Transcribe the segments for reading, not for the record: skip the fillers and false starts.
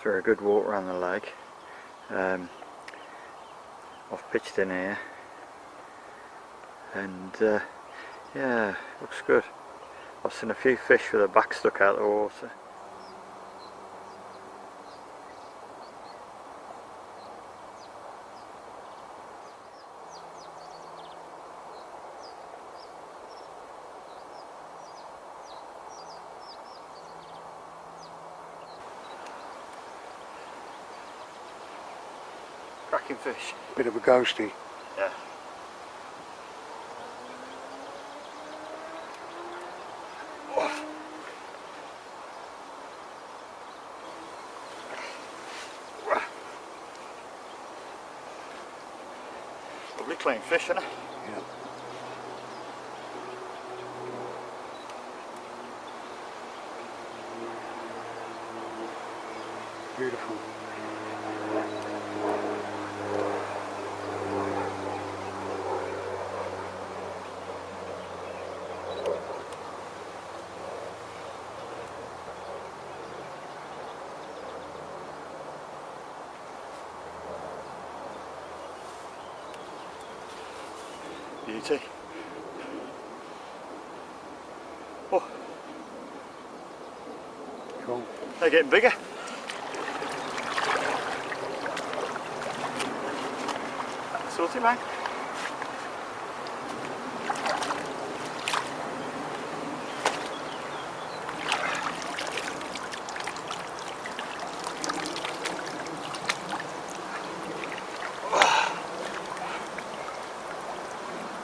after a good walk around the lake. I've pitched in here and yeah, looks good. I've seen a few fish with their back stuck out of the water. Cracking fish. Bit of a ghosty. Yeah. Lovely clean fish, isn't it? Yeah. Beautiful. Beauty. Oh, Cool. they're getting bigger. Salty, man.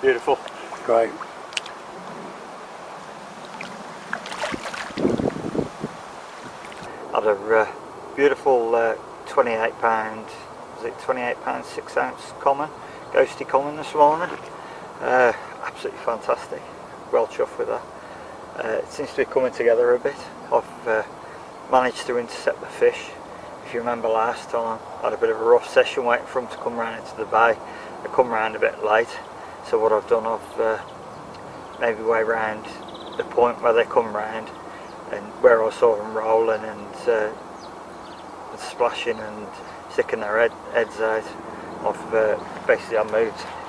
Beautiful. Great. Had a beautiful 28 pound, was it 28 pound 6 ounce common, ghosty common this morning. Absolutely fantastic. Well chuffed with that. It seems to be coming together a bit. I've managed to intercept the fish. If you remember last time, I had a bit of a rough session waiting for them to come round into the bay. They come round a bit late. So what I've done, I've made my way round the point where they come round, and where I saw them rolling and splashing and sticking their heads out. I've basically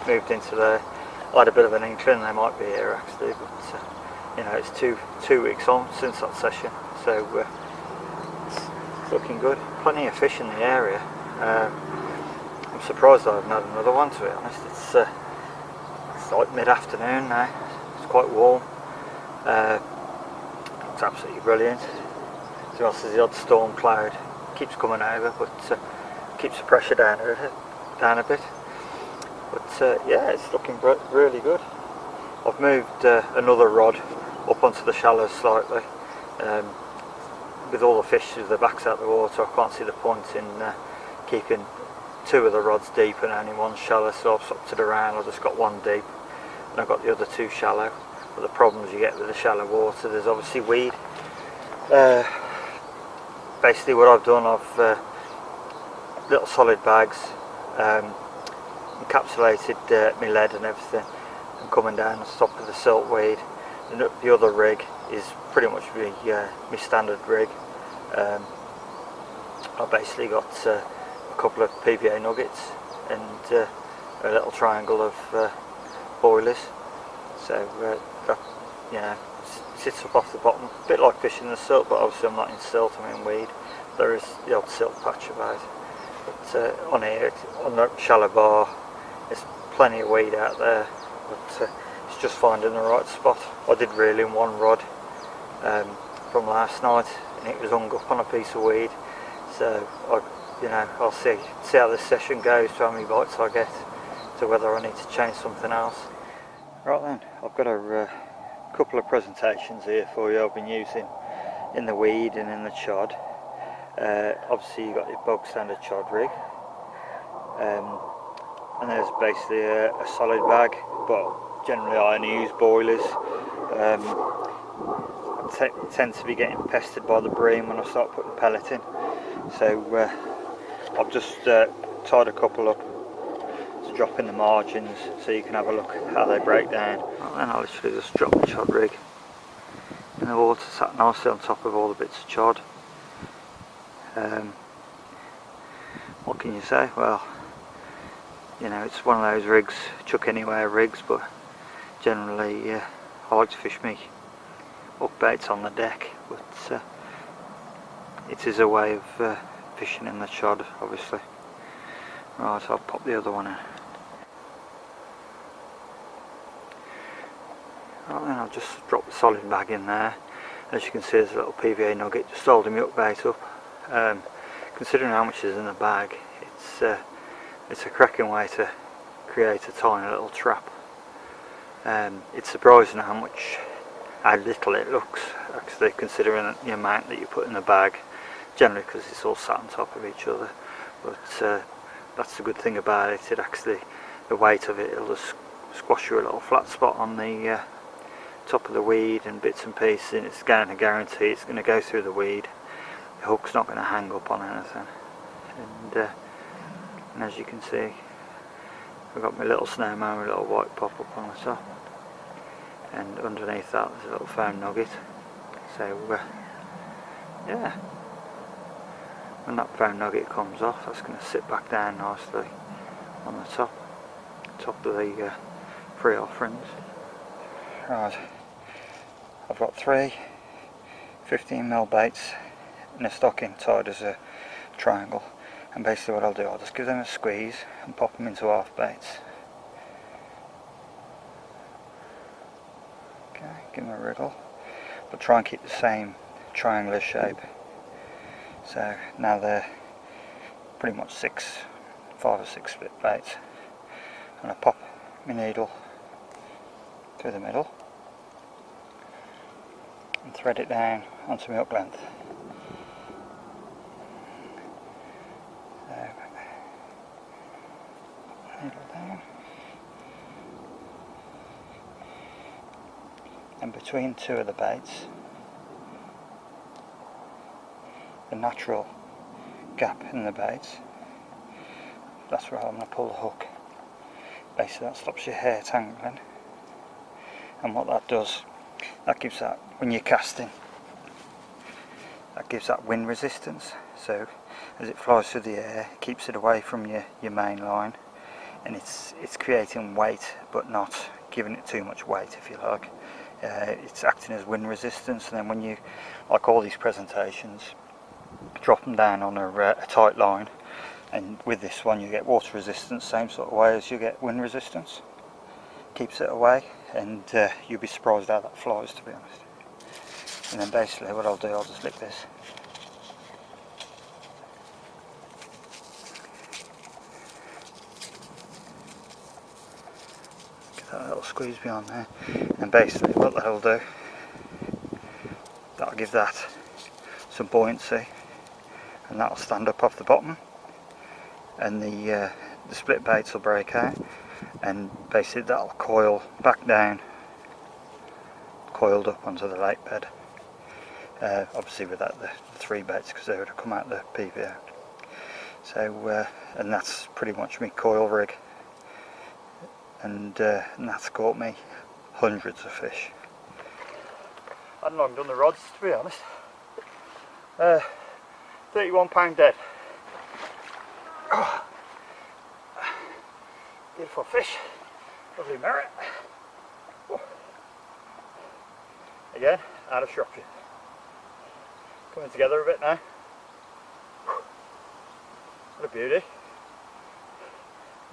moved into there. I had a bit of an inkling they might be here actually, but you know, it's two weeks on since that session, so it's looking good. Plenty of fish in the area. I'm surprised I haven't had another one, to be honest. It's like mid-afternoon now. It's quite warm. It's absolutely brilliant. To be honest, there's the odd storm cloud keeps coming over, but keeps the pressure down a bit. But yeah, it's looking really good. I've moved another rod up onto the shallows slightly. With all the fish with their backs out of the water, I can't see the point in keeping two of the rods deep and only one shallow, so I've swapped it around. I've just got one deep and I've got the other two shallow. But the problems you get with the shallow water, there's obviously weed. Basically what I've done, I've little solid bags, encapsulated my lead and everything, and coming down on top of the siltweed. And the other rig is pretty much my standard rig. I've basically got a couple of PVA nuggets and a little triangle of boilers, so that, you know, sits up off the bottom, a bit like fishing the silt, but obviously I'm not in silt, I'm in weed. There is the odd silt patch about, but on here, on the shallow bar, there's plenty of weed out there, but it's just finding the right spot. I did reel in one rod from last night, and it was hung up on a piece of weed, so I'll see how this session goes, to how many bites I get, to whether I need to change something else. Right then, I've got a couple of presentations here for you I've been using in the weed and in the chod. Obviously you've got your bog standard chod rig, and there's basically a solid bag, but generally I only use boilers. I tend to be getting pestered by the bream when I start putting pellet in, so I've just tied a couple up to drop in the margins so you can have a look at how they break down. And then I literally just drop the chod rig in the water, sat nicely on top of all the bits of chod. what can you say? Well, you know, it's one of those rigs, chuck anywhere rigs, but generally I like to fish me up baits on the deck, but it is a way of fishing in the chod, obviously. Right, I'll pop the other one in. Right, then I'll just drop the solid bag in there. As you can see, there's a little PVA nugget just holding my up bait up. Considering how much is in the bag, it's a cracking way to create a tiny little trap. It's surprising how little it looks, actually, considering the amount that you put in the bag, generally, because it's all sat on top of each other. But that's the good thing about it. It actually, the weight of it, it'll just squash you a little flat spot on the top of the weed and bits and pieces, and it's going to guarantee it's going to go through the weed. The hook's not going to hang up on anything. And as you can see, I've got my little snowman with a little white pop up on the top, and underneath that there's a little foam nugget. So yeah, when that foam nugget comes off, that's going to sit back down nicely on the top of the free offerings. Right, I've got 3 15mm baits in a stocking tied as a triangle, and basically what I'll do, I'll just give them a squeeze and pop them into half baits. Okay, give them a wriggle, but try and keep the same triangular shape. So now they're pretty much 5 or 6 split baits, and I pop my needle through the middle and thread it down onto my hook length. So, needle down, and between 2 of the baits, the natural gap in the baits, that's where I'm going to pull the hook. Basically that stops your hair tangling, and what that does, that gives that, when you're casting, that gives that wind resistance. So as it flies through the air, it keeps it away from your main line, and it's creating weight but not giving it too much weight, if you like. It's acting as wind resistance, and then when you, like all these presentations, drop them down on a tight line, and with this one you get water resistance, same sort of way as you get wind resistance. Keeps it away, and you'll be surprised how that flies, to be honest. And then basically what I'll do, I'll just lick this. Get that little squeeze behind there, and basically what that'll do, that'll give that some buoyancy, and that'll stand up off the bottom, and the split baits will break out, and basically that'll coil back down, coiled up onto the lake bed. Obviously without the 3 baits, because they would have come out the PVA. So and that's pretty much my coil rig, and that's caught me hundreds of fish. I hadn't long done the rods, to be honest. 31 pound dead. Oh, beautiful fish, lovely merit. Oh. Again, out of Shropshire. Coming together a bit now. What a beauty.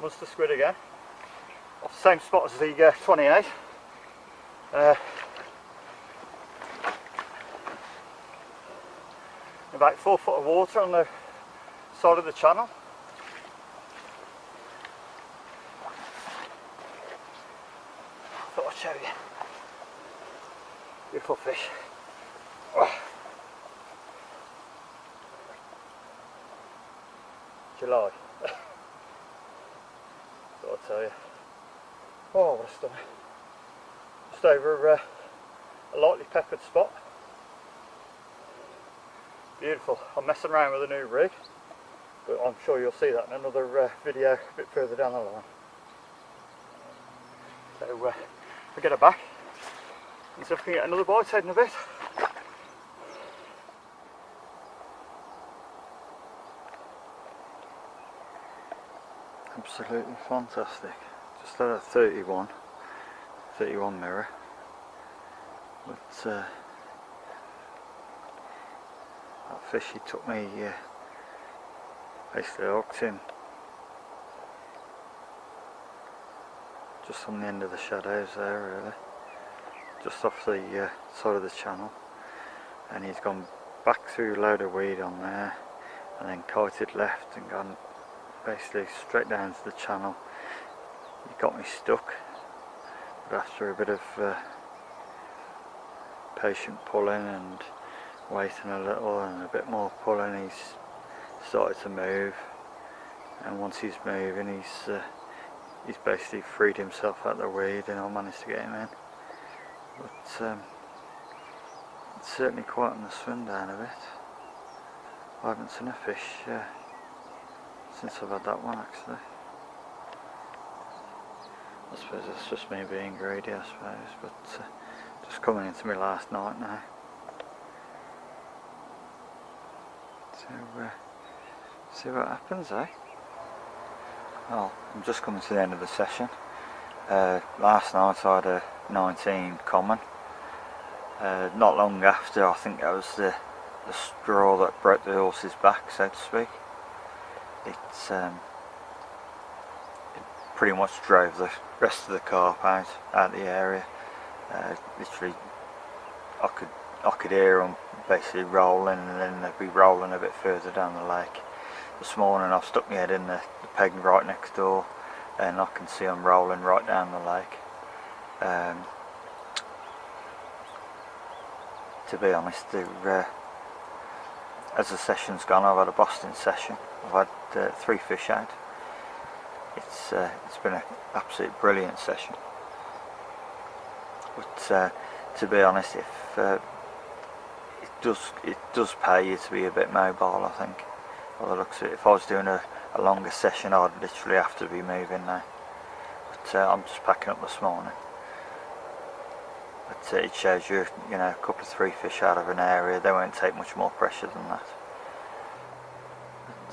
Monster squid again. Off the same spot as the 28. About 4 foot of water on the side of the channel. Thought I'd show you. Beautiful fish. Oh. July. Thought I'd tell you. Oh, what a stunner. Just over a lightly peppered spot. Beautiful. I'm messing around with a new rig, but I'm sure you'll see that in another video a bit further down the line. So I'll get her back and see if I can get another bite head in a bit. Absolutely fantastic. Just had a 31 mirror, but that fish, he took me, basically hooked him just on the end of the shadows there, really, just off the side of the channel, and he's gone back through a load of weed on there and then kited left and gone basically straight down to the channel. He got me stuck, but after a bit of patient pulling and waiting a little and a bit more pulling, he's started to move, and once he's moving, he's basically freed himself out of the weed, and I managed to get him in. But it's certainly quieting the swim down a bit. I haven't seen a fish since I've had that one, actually. I suppose it's just me being greedy, I suppose, but just coming into my last night now. So see what happens, eh? Well, I'm just coming to the end of the session. Last night I had a 19 common. Not long after, I think that was the straw that broke the horse's back, so to speak. It pretty much drove the rest of the carp out of the area. Literally, I could hear them basically rolling, and then they'd be rolling a bit further down the lake. This morning I've stuck my head in the peg right next door, and I can see them rolling right down the lake. To be honest, as the session's gone, I've had a Boston session. I've had 3 fish out. It's been an absolute brilliant session. But to be honest, if it does pay you to be a bit mobile, I think. By the looks of it, if I was doing a longer session, I'd literally have to be moving now. But I'm just packing up this morning. But it shows you, a couple of 3 fish out of an area, they won't take much more pressure than that.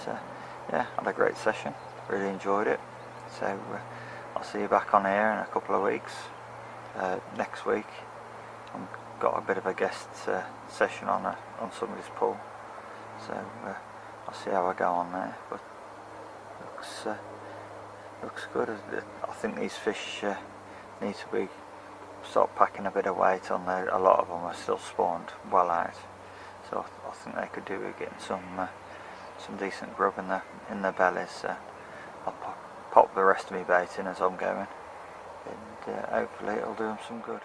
But yeah, had a great session, really enjoyed it. So I'll see you back on here in a couple of weeks. Next week I've got a bit of a guest session on somebody's pool, so I'll see how I go on there. But looks good. I think these fish need to start packing a bit of weight on there. A lot of them are still spawned well out, so I think they could do with getting some decent grub in their bellies. So I'll pop the rest of my bait in as I'm going, and hopefully it'll do them some good.